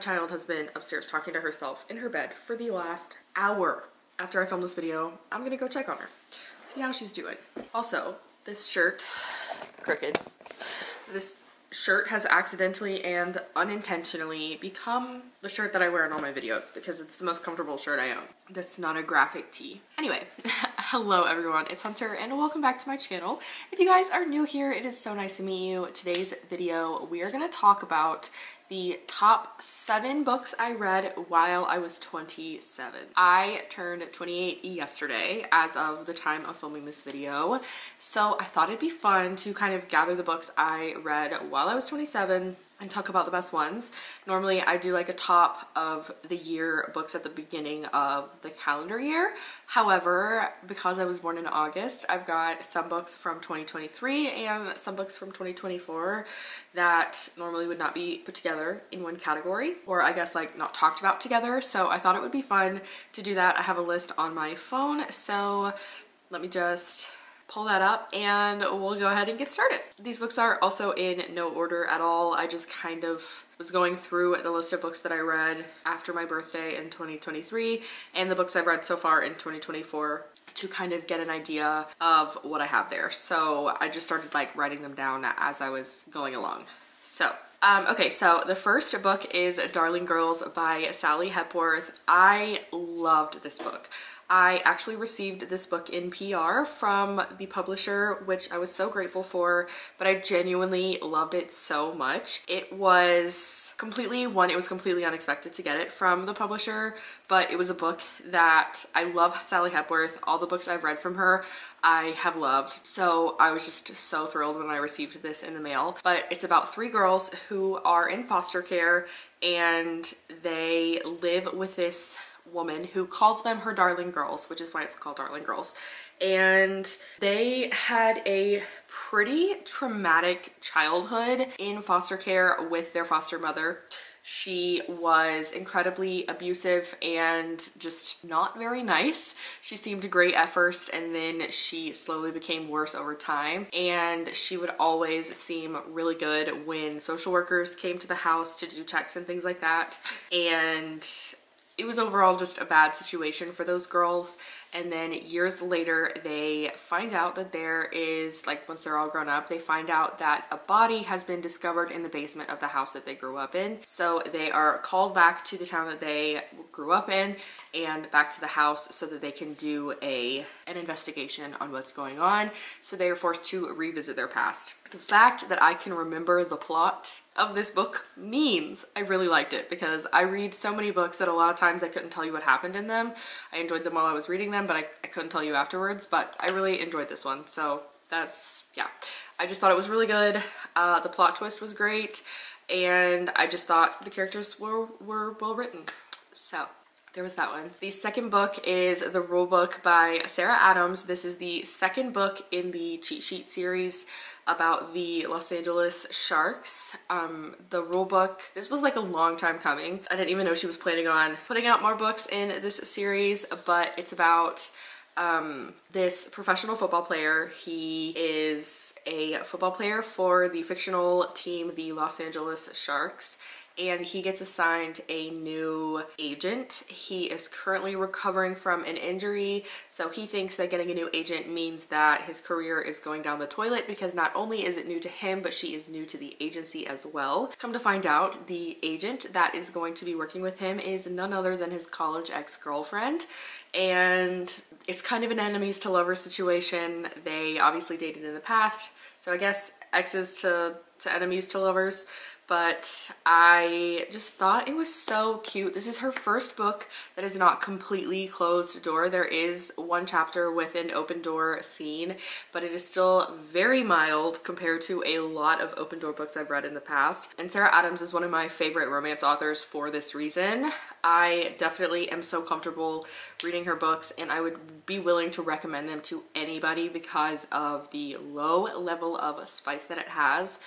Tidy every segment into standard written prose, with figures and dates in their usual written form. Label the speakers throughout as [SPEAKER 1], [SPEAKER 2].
[SPEAKER 1] child has been upstairs talking to herself in her bed for the last hour. After I film this video, I'm gonna go check on her, see how she's doing. Also, this shirt, crooked, this shirt has accidentally and unintentionally become the shirt that I wear in all my videos because it's the most comfortable shirt I own. That's not a graphic tee. Anyway, hello everyone, it's Hunter and welcome back to my channel. If you guys are new here, it is so nice to meet you. Today's video, we are gonna talk about the top 7 books I read while I was 27. I turned 28 yesterday as of the time of filming this video. So I thought it'd be fun to kind of gather the books I read while I was 27 and talk about the best ones. Normally I do like a top of the year books at the beginning of the calendar year. However, because I was born in August, I've got some books from 2023 and some books from 2024 that normally would not be put together in one category, or I guess like not talked about together. So I thought it would be fun to do that. I have a list on my phone, so let me just pull that up and we'll go ahead and get started. These books are also in no order at all. I just kind of was going through the list of books that I read after my birthday in 2023 and the books I've read so far in 2024 to kind of get an idea of what I have there. So I just started like writing them down as I was going along. So okay, so the first book is Darling Girls by Sally Hepworth. I loved this book. I actually received this book in PR from the publisher, which I was so grateful for, but I genuinely loved it so much. It was completely unexpected to get it from the publisher, but it was a book that I love. Sally Hepworth, all the books I've read from her, I have loved. So I was just so thrilled when I received this in the mail. But it's about 3 girls who are in foster care and they live with this woman who calls them her darling girls, which is why it's called Darling Girls. And they had a pretty traumatic childhood in foster care with their foster mother. She was incredibly abusive and just not very nice. She seemed great at first and then she slowly became worse over time. And she would always seem really good when social workers came to the house to do checks and things like that. And it was overall just a bad situation for those girls. And then years later, they find out that there is, like once they're all grown up, they find out that a body has been discovered in the basement of the house that they grew up in. So they are called back to the town that they grew up in and back to the house so that they can do an investigation on what's going on. So they are forced to revisit their past. The fact that I can remember the plot of this book means I really liked it, because I read so many books that a lot of times I couldn't tell you what happened in them. I enjoyed them while I was reading them, but I couldn't tell you afterwards. But I really enjoyed this one, so that's, yeah. I just thought it was really good. The plot twist was great, and I just thought the characters were well written. So there was that one. The second book is The Rule Book by Sarah Adams. This is the second book in the cheat sheet series about the Los Angeles Sharks. The Rule Book, this was like a long time coming. I didn't even know she was planning on putting out more books in this series, but it's about this professional football player. He is a football player for the fictional team, the Los Angeles Sharks, and he gets assigned a new agent. He is currently recovering from an injury, so he thinks that getting a new agent means that his career is going down the toilet, because not only is it new to him, but she is new to the agency as well. Come to find out, the agent that is going to be working with him is none other than his college ex-girlfriend, and it's kind of an enemies to lovers situation. They obviously dated in the past, so I guess exes to enemies to lovers. But I just thought it was so cute. This is her first book that is not completely closed door. There is one chapter with an open door scene, but it is still very mild compared to a lot of open door books I've read in the past. And Sarah Adams is one of my favorite romance authors for this reason. I definitely am so comfortable reading her books, and I would be willing to recommend them to anybody because of the low level of spice that it has,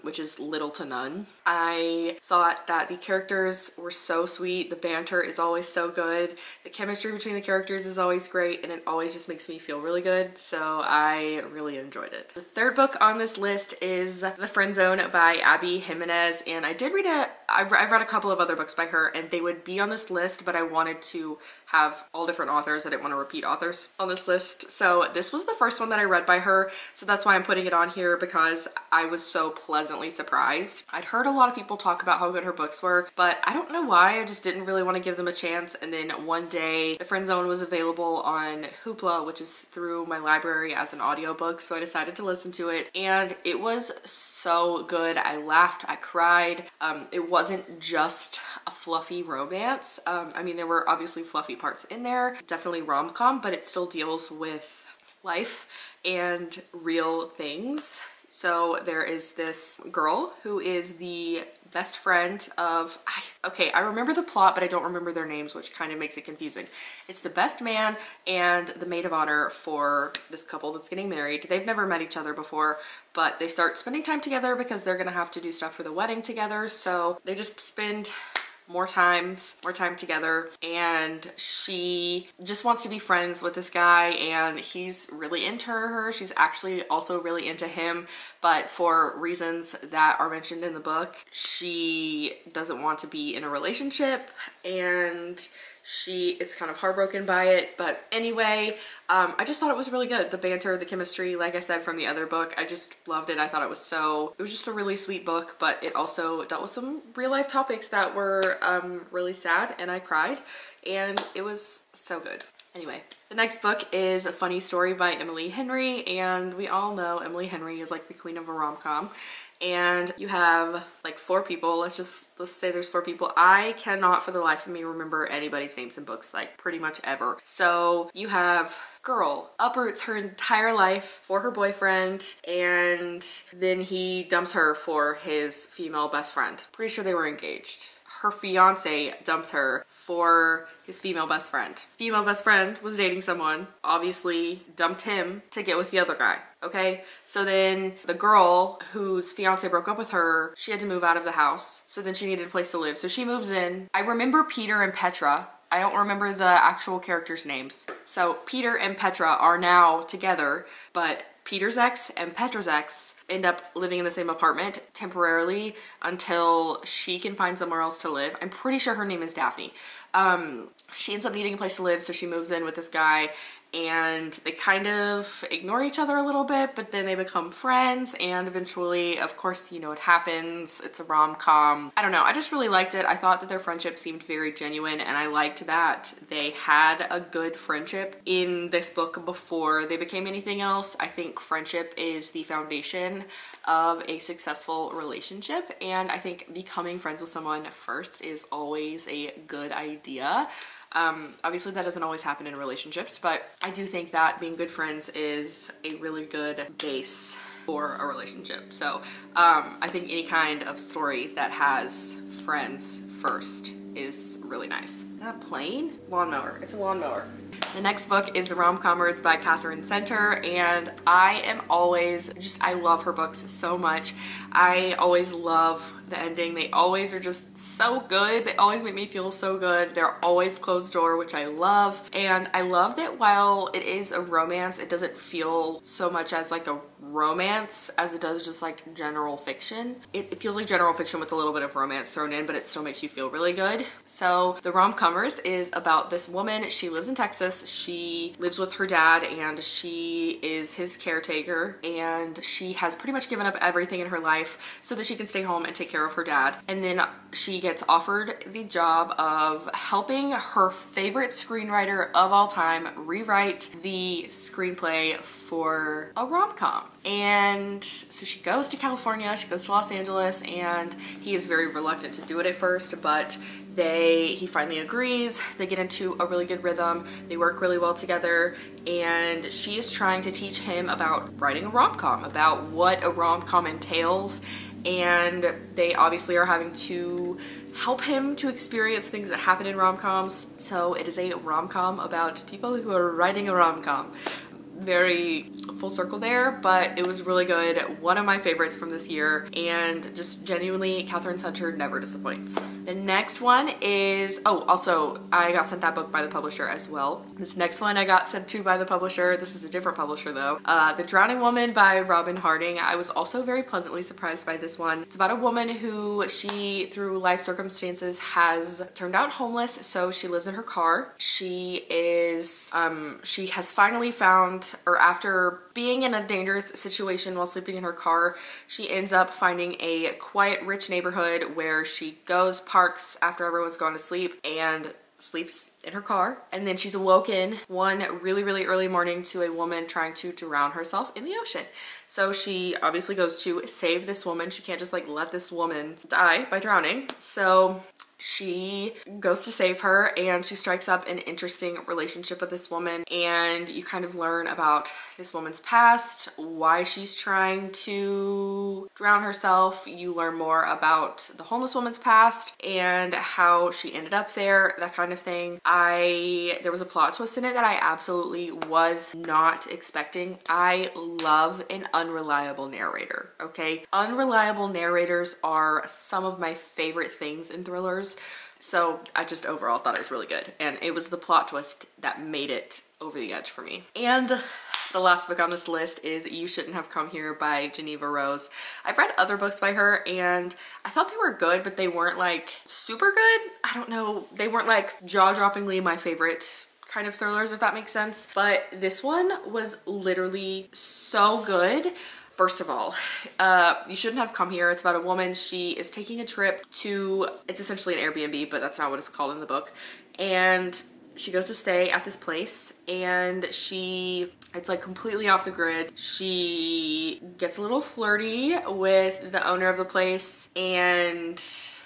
[SPEAKER 1] which is little to none. I thought that the characters were so sweet. The banter is always so good. The chemistry between the characters is always great, and it always just makes me feel really good. So I really enjoyed it. The third book on this list is The Friend Zone by Abby Jimenez, and I did read I've read a couple of other books by her, and they would be on this list, but I wanted to have all different authors. I didn't want to repeat authors on this list. So this was the first one that I read by her. So that's why I'm putting it on here, because I was so pleasantly surprised. I'd heard a lot of people talk about how good her books were, but I don't know why. I just didn't really want to give them a chance. And then one day The Friend Zone was available on Hoopla, which is through my library, as an audiobook. So I decided to listen to it, and it was so good. I laughed, I cried. It wasn't just a fluffy romance. I mean, there were obviously fluffy parts in there, definitely rom-com, but it still deals with life and real things. So there is this girl who is the best friend of, okay, I remember the plot, but I don't remember their names, which kind of makes it confusing. It's the best man and the maid of honor for this couple that's getting married. They've never met each other before, but they start spending time together because they're gonna have to do stuff for the wedding together. So they just spend more time together, and she just wants to be friends with this guy, and he's really into her. She's actually also really into him, but for reasons that are mentioned in the book, she doesn't want to be in a relationship, and she is kind of heartbroken by it. But anyway, I just thought it was really good. The banter, the chemistry, like I said from the other book, I just loved it. I thought it was just a really sweet book, but it also dealt with some real life topics that were really sad, and I cried, and it was so good. Anyway, the next book is A Funny Story by Emily Henry, and we all know Emily Henry is like the queen of a rom-com. And you have like 4 people. Let's say there's 4 people. I cannot for the life of me remember anybody's names in books, like pretty much ever. So you have girl uproots her entire life for her boyfriend, and then he dumps her for his female best friend. Pretty sure they were engaged. Her fiance dumps her for his female best friend. Female best friend was dating someone, obviously dumped him to get with the other guy. Okay, so then the girl whose fiance broke up with her, she had to move out of the house. So then she needed a place to live. So she moves in. I remember Peter and Petra. I don't remember the actual characters' names. So Peter and Petra are now together, but Peter's ex and Petra's ex end up living in the same apartment temporarily until she can find somewhere else to live. I'm pretty sure her name is Daphne. She ends up needing a place to live, so she moves in with this guy, and they kind of ignore each other a little bit, but then they become friends, and eventually, of course, you know, it happens. It's a rom-com. I don't know, I just really liked it. I thought that their friendship seemed very genuine, and I liked that they had a good friendship in this book before they became anything else. I think friendship is the foundation of a successful relationship, and I think becoming friends with someone first is always a good idea. Obviously that doesn't always happen in relationships, but I do think that being good friends is a really good base for a relationship. So I think any kind of story that has friends first is really nice. Is that a plane? Lawnmower. It's a lawnmower. The next book is The Rom-Commers by Catherine Center, and I love her books so much. I always love the ending. They always are just so good. They always make me feel so good. They're always closed door, which I love. And I love that while it is a romance, it doesn't feel so much as like a romance as it does just like general fiction. It feels like general fiction with a little bit of romance thrown in, but it still makes you feel really good. So The Rom-Commers is about this woman. She lives in Texas. She lives with her dad, and she is his caretaker, and she has pretty much given up everything in her life so that she can stay home and take care of her dad. And then she gets offered the job of helping her favorite screenwriter of all time rewrite the screenplay for a rom-com. And so she goes to California, she goes to Los Angeles, and he is very reluctant to do it at first, but he finally agrees. They get into a really good rhythm. They work really well together, and she is trying to teach him about writing a rom-com, about what a rom-com entails. and they obviously are having to help him to experience things that happen in rom-coms. So it is a rom-com about people who are writing a rom-com. Very full circle there, but it was really good. One of my favorites from this year, and just genuinely, Katherine Hunter never disappoints. The next one is, oh, also I got sent that book by the publisher as well. This next one I got sent to by the publisher. This is a different publisher though. The Drowning Woman by Robin Harding. I was also very pleasantly surprised by this one. It's about a woman who she, through life circumstances, has turned out homeless, so she lives in her car. She has finally found, or after being in a dangerous situation while sleeping in her car, she ends up finding a quiet, rich neighborhood where she goes, parks after everyone's gone to sleep, and sleeps in her car. And then she's awoken one really, really early morning to a woman trying to drown herself in the ocean. So she obviously goes to save this woman. She can't just like let this woman die by drowning. So she goes to save her, and she strikes up an interesting relationship with this woman, and you kind of learn about this woman's past, why she's trying to drown herself. You learn more about the homeless woman's past and how she ended up there, that kind of thing. There was a plot twist in it that I absolutely was not expecting. I love an unreliable narrator, okay? Unreliable narrators are some of my favorite things in thrillers. So I just overall thought it was really good, and it was the plot twist that made it over the edge for me. And the last book on this list is You Shouldn't Have Come Here by Geneva Rose. I've read other books by her, and I thought they were good, but they weren't like super good. I don't know, they weren't like jaw-droppingly my favorite kind of thrillers, if that makes sense. But this one was literally so good. First of all, You Shouldn't Have Come Here. It's about a woman. She is taking a trip to, it's essentially an Airbnb, but that's not what it's called in the book. And she goes to stay at this place, and it's like completely off the grid. She gets a little flirty with the owner of the place, and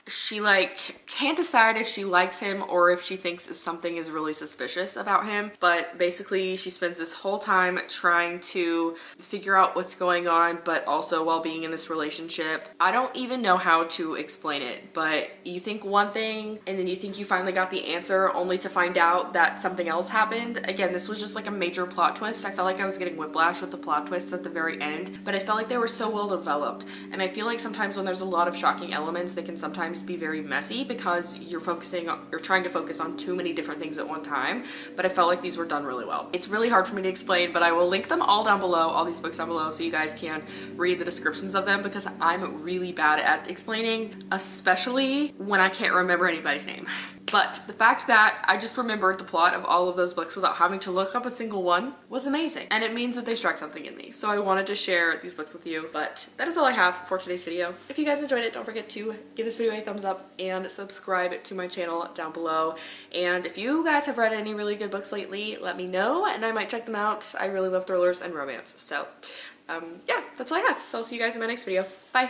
[SPEAKER 1] she like can't decide if she likes him or if she thinks something is really suspicious about him. But basically she spends this whole time trying to figure out what's going on, but also while being in this relationship. I don't even know how to explain it, but you think one thing and then you think you finally got the answer, only to find out that something else happened. Again, this was just like a major plot twist. I felt like I was getting whiplash with the plot twists at the very end, but I felt like they were so well developed. And I feel like sometimes when there's a lot of shocking elements, they can sometimes be very messy because you're trying to focus on too many different things at one time. But I felt like these were done really well. It's really hard for me to explain, but I will link them all down below, all these books down below, so you guys can read the descriptions of them, because I'm really bad at explaining, especially when I can't remember anybody's name. But the fact that I just remembered the plot of all of those books without having to look up a single one was amazing. And it means that they struck something in me. So I wanted to share these books with you. But that is all I have for today's video. If you guys enjoyed it, don't forget to give this video a thumbs up and subscribe to my channel down below. And if you guys have read any really good books lately, let me know and I might check them out. I really love thrillers and romance. So yeah, that's all I have. So I'll see you guys in my next video. Bye.